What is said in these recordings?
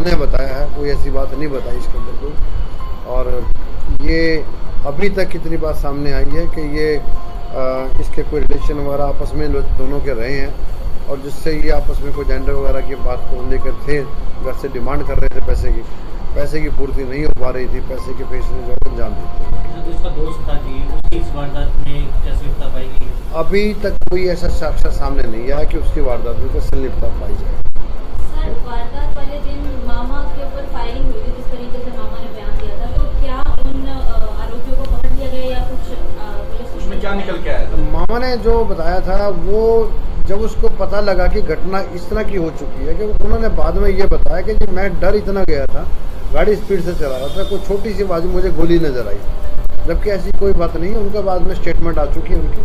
उन्होंने बताया है, कोई ऐसी बात नहीं बताई इसके अंदर कोई। और ये अभी तक इतनी बात सामने आई है कि ये इसके कोई रिलेशन वगैरह आपस में दोनों के रहे हैं, और जिससे ये आपस में कोई जेंडर वगैरह की बात को लेकर थे, घर से डिमांड कर रहे थे पैसे की पूर्ति नहीं हो पा रही थी, पैसे के पेशे जो अंजाम देते। उसका दोस्त था जी, उसकी इस वारदात में क्या संलिप्तता पाई गई? अभी तक कोई ऐसा साक्ष्य सामने नहीं आया कि उसकी वारदात में कोई संलिप्तता पाई जाए। सर, वारदात वाले दिन मामा के ऊपर फायरिंग हुई थी, जिस तरीके से मामा ने बयान दिया था, तो क्या उन आरोपियों को पकड़ लिया गया या कुछ उसमें क्या निकल के आया था? मामा ने जो बताया था, वो जब उसको पता लगा कि घटना इस तरह की हो चुकी है, कि उन्होंने बाद में ये बताया कि जी मैं डर इतना गया था, गाड़ी स्पीड से चला रहा था, कोई छोटी सी बाजू मुझे गोली नजर आई, जबकि ऐसी कोई बात नहीं है। उनका बाद में स्टेटमेंट आ चुकी है उनकी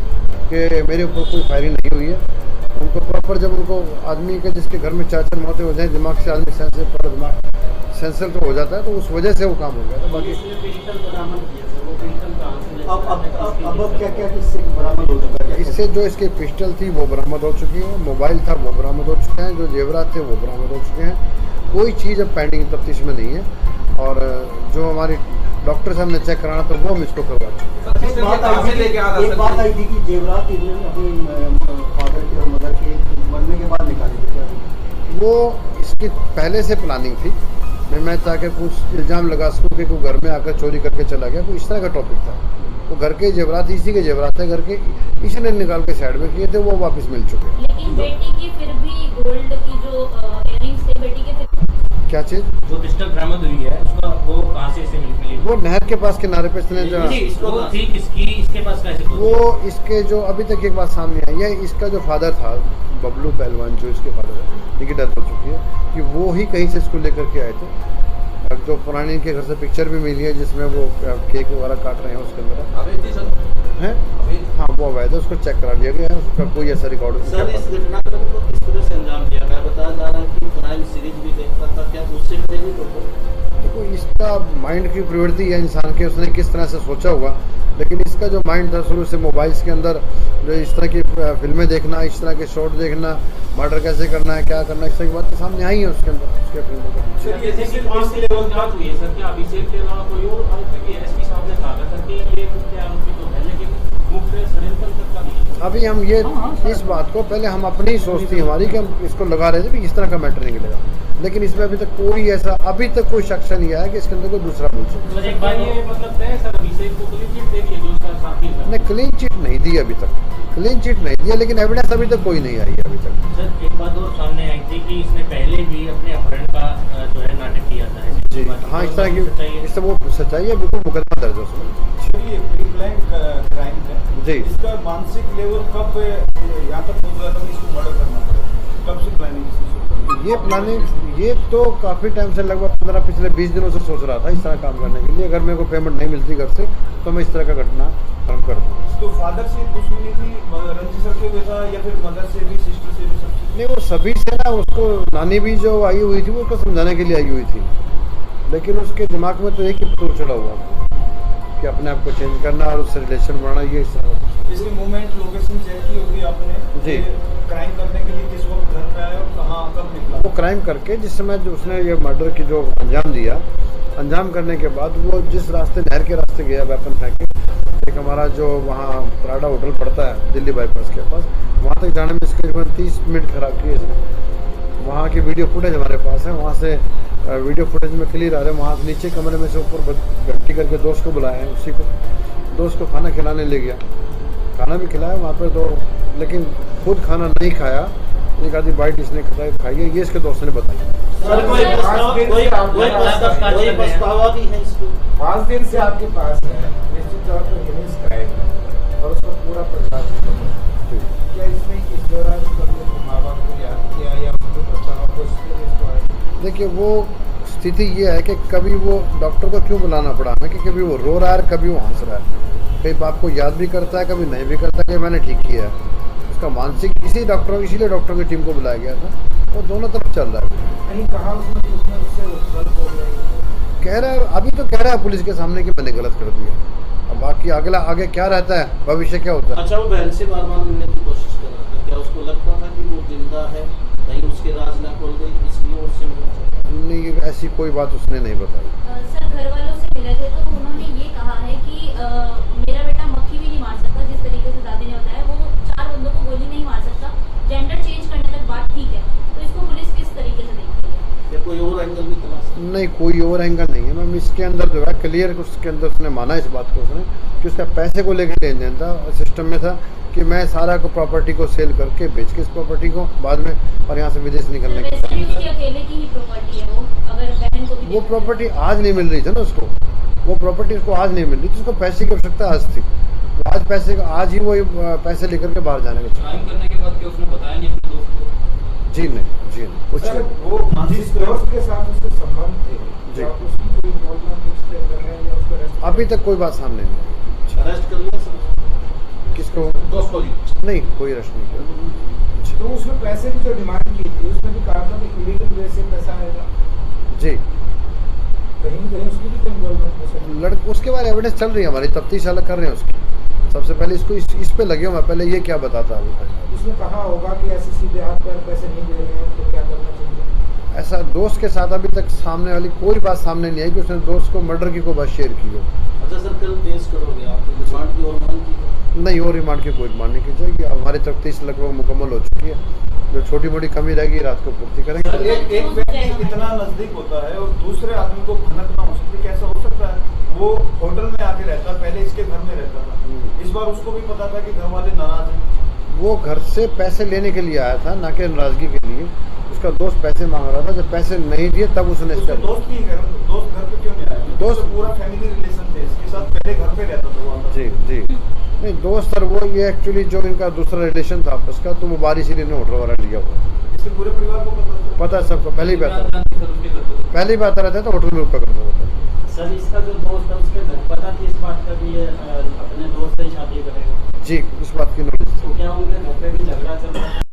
कि मेरे ऊपर कोई फायरिंग नहीं हुई है। उनको प्रॉपर जब उनको आदमी के जिसके घर में 4 मौतें हो जाए, दिमाग से आदमी सेंसर तो हो जाता है, तो उस वजह से वो काम हो गया था। बाकी अब क्या इससे बरामद हो चुका है? इससे जो इसकी पिस्टल थी वो बरामद हो चुकी है, मोबाइल था वो बरामद हो चुके हैं, जो जेवरात थे वो बरामद हो चुके हैं। कोई चीज़ अब पेंडिंग तफ्तीश में नहीं है, और जो हमारी डॉक्टर साहब ने चेक कराना था वो हम इसको करवा चुके हैं। एक बात आई थी कि जेवरात अपने फादर के और मदर के मरने के बाद निकाले थे, क्या वो इसकी पहले से प्लानिंग थी। मैं ताकि कुछ इल्ज़ाम लगा सकूँ कि कोई घर में आकर चोरी करके चला गया, कोई इस तरह का टॉपिक था। वो घर के जेवरात, इसी के जेवरात है, घर के इसी ने निकाल के साइड में किए थे, वो वापस मिल चुके हैं। लेकिन बेटी की फिर भी गोल्ड की जो इयररिंग्स थे, बेटी के फिर क्या चीज़? जो पिस्टल बरामद हुई है उसका वो कहाँ से मिली? वो नहर के पास किनारे पे इसने जो इसके पास कैसे? वो इसके जो अभी तक एक बात सामने आई है, इसका जो फादर था बबलू पहलवान, जो इसके फादर है, इनकी डेथ हो चुकी है, कि वो ही कहीं से इसको लेकर के आए थे। जो पुरानी इनके घर से पिक्चर भी मिली है जिसमें वो केक वगैरह काट रहे हैं, उसके अंदर है। हाँ, वो अवैध है, उसको चेक करा लिया गया है, उसका कोई ऐसा रिकॉर्ड नहीं। सर, इस घटना को किस तरह से अंजाम दिया गया? बताया जा रहा है कि क्राइम सीरीज भी देखता था, क्या उससे प्रेरित होकर? देखो, इसका माइंड की प्रवृत्ति है इंसान के, उसने किस तरह से सोचा होगा, लेकिन इसका जो माइंड था शुरू से मोबाइल्स के अंदर जो इस तरह की फिल्में देखना, इस तरह के शॉट देखना, मर्डर कैसे करना है, क्या करना है, इस तरह की बात तो सामने आई है उसके अंदर, उसके फिल्मों के। अभी हम ये इस बात को पहले हम अपनी ही सोच थी हमारी कि हम इसको लगा रहे थे भी इस तरह का मैटर नहीं मिलेगा, लेकिन इसमें अभी तक कोई ऐसा अभी तक कोई शख्स नहीं आया कि इसके अंदर कोई दूसरा बोल सकता। नहीं, क्लीन चिट नहीं दी अभी तक, क्लीन चिट नहीं दिया, लेकिन एविडेंस अभी तक कोई नहीं आई है अभी तक। सर, एक बात और सामने आई थी कि इसने पहले भी अपने अपहरण का जो है नाटक किया था। जी हाँ, इस तरह की इससे वो सच्चाई है, बिल्कुल मुकदमा दर्ज है उसमें। क्राइम है जी, इसका मानसिक लेवल कब यहाँ तक पहुँच रहा था कि इसको मर्डर करना पड़ा? कब से प्लानिंग? ये प्लानिंग ये तो काफ़ी टाइम से, लगभग पिछले 20 दिनों से सोच रहा था इस तरह काम करने के लिए। अगर मेरे को पेमेंट नहीं मिलती घर से तो मैं इस तरह का घटना काम कर दूँ। तो फादर से दुश्मनी थी, रंजिश रखे हुए था, या फिर मदर से भी, सिस्टर से भी? सब नहीं, वो सभी से ना, उसको नानी भी जो आई हुई थी वो उसको समझाने के लिए आई हुई थी, लेकिन उसके दिमाग में तो एक ही फितूर चढ़ा हुआ कि अपने आप को चेंज करना और उससे रिलेशन बनाना। ये इसकी मूवमेंट लोकेशन चेक की होगी आपने? जी। क्राइम करने के लिए किस वक्त घर पे आया और कहाँ कब निकला? वो क्राइम करके जिस समय जो उसने ये मर्डर की जो अंजाम दिया, अंजाम करने के बाद वो जिस रास्ते नहर के रास्ते गया वेपन फेंके, एक हमारा जो वहाँ प्राडा होटल पड़ता है दिल्ली बाईपास के पास, वहाँ तक जाने में इसके करीबन 30 मिनट खराब किए इसने। वहाँ की वीडियो फुटेज हमारे पास है, वहाँ से वीडियो फुटेज में क्लियर आ रहे हैं। वहाँ नीचे कमरे में से ऊपर घंटी करके दोस्त को बुलाया है, उसी को दोस्त को खाना खिलाने ले गया, खाना भी खिलाया वहाँ पर तो, लेकिन खुद खाना नहीं खाया, एक आधी बाइट इसने खाई है, ये इसके दोस्त ने बताया। 5 दिन से आपके पास है, निश्चित तौर पर हिमेश क्राइम है और उसका पूरा प्रचार क्या इसमें इस दौरान माँ बाप को याद किया या उनको बच्चा को? देखिए, वो स्थिति ये है कि कभी वो डॉक्टर को क्यों बुलाना पड़ा हमें, कि कभी वो रो रहा है, कभी वो हंस रहा है, कई बाप को याद भी करता है, कभी नहीं भी करता कि मैंने ठीक किया है। उसका मानसिक इसीलिए डॉक्टर की टीम को बुलाया गया था, वो दोनों तरफ चल रहा है। कहीं कहा उसने कह रहा है, अभी तो कह रहा है पुलिस के सामने कि मैंने गलत कर दिया, अब बाकी आगे क्या रहता है, भविष्य क्या होता है। अच्छा, वो बहन से बार बार मिलने की कोशिश कर रहा था, क्या उसको लगता था कि वो जिंदा है, कहीं उसके राज ना खोल गई, इसलिए उससे मिलना? नहीं, ऐसी कोई बात उसने नहीं बताई। सर घर वालों से मिले थे तो उन्होंने ये कहा है कि मेरा बेटा मक्खी भी नहीं मार सकता, जिस तरीके से दादी ने बताया वो 4 बंदों को गोली नहीं मार सकता, जेंडर चेंज करने तक बात ठीक है, तो इसको पुलिस किस तरीके से देखती है? या कोई और एंगल भी तलाश? नहीं, कोई और एंगल नहीं है मैम। इसके अंदर जो है क्लियर, उसके अंदर उसने माना इस बात को उसने कि उसका पैसे को लेकर लेन देन था, सिस्टम में था कि मैं सारा को प्रॉपर्टी को सेल करके बेच के इस प्रॉपर्टी को बाद में और यहाँ से विदेश निकलने वैसे भी उसकी अकेले की ही प्रॉपर्टी है वो, अगर बहन को भी वो देखा प्रॉपर्टी आज नहीं मिल रही थी ना उसको, वो प्रॉपर्टी उसको आज नहीं मिल रही थी, उसको पैसे की आवश्यकता आज थी। आज पैसे का आज ही वो पैसे लेकर के बाहर जाने का। क्राइम करने के बाद क्या उसने बताया नहीं अपने दोस्त को? जी नहीं, कुछ सर नहीं। वो जिस दोस्त के साथ उसके संबंध थे, जी। क्या उसकी कोई इन्वॉल्वमेंट इसके अंदर है या उसको arrest अभी तक कोई बात सामने नहीं आई। अरेस्ट कर लिया सर? किसको? दोस्त को जी। नहीं, कोई अरेस्ट नहीं किया। तो उसने पैसे की जो डिमांड की थी उसमें भी कहा था कि इलीगल वे से पैसा आएगा, जी, कहीं कहीं उसकी भी कोई इन्वॉल्वमेंट हो सकती है। उसके बाद एविडेंस चल रही है, हमारी तफ्तीश अलग कर रहे हैं उसकी। सबसे पहले इसको इस पे लगे हो, मैं पहले ये क्या बताता अभी तक। उसने कहा होगा कि ऐसे सीधे हाथ पैर पैसे नहीं दे रहे हैं तो क्या करना चाहिए? ऐसा दोस्त के साथ अभी तक सामने वाली कोई बात सामने नहीं आई कि उसने दोस्त को मर्डर की कोई बात शेयर की हो। अच्छा सर, कल पेश करोगे आप रिमांड की और मांग की? नहीं, और रिमांड की कोई डिमांड नहीं की जाएगी। हमारी तफ्तीश लगभग मुकम्मल हो चुकी है, जो छोटी मोटी कमी रहेगी रात को पूर्ति करेंगे। सर, एक व्यक्ति इतना नजदीक होता है और दूसरे आदमी को भनक ना हो सकती, कैसा हो सकता है? वो होटल में आके रहता, पहले इसके घर में रहता था, इस बार उसको भी पता था कि घर वाले नाराज हैं। वो घर से पैसे लेने के लिए आया था, ना कि नाराजगी के लिए। उसका दोस्त पैसे मांग रहा था, जब पैसे नहीं दिए तब उसने उसके दोस्त घर पे क्यों नहीं आया? दोस्त- पूरा फैमिली रिलेशन थे, इसके साथ पहले घर पे रहता था वो। जी नहीं, दोस्त सर वो ये एक्चुअली जो इनका दूसरा रिलेशन था आपस का, तो वो बारिश ही ने होटल वाला लिया हुआ। इसके पूरे परिवार को पता है सबको, पहले ही क्या बता जानती सर उसके घर पे? पहले ही बता रहता था, होटल में रुका करता था। सर इसका जो दोस्त है उसके घर पता थी इस बात का भी ये अपने दोस्त से शादी करेगा? जी, इस बात की नॉलेज तो क्या उनके घर पे भी झगड़ा चल रहा है?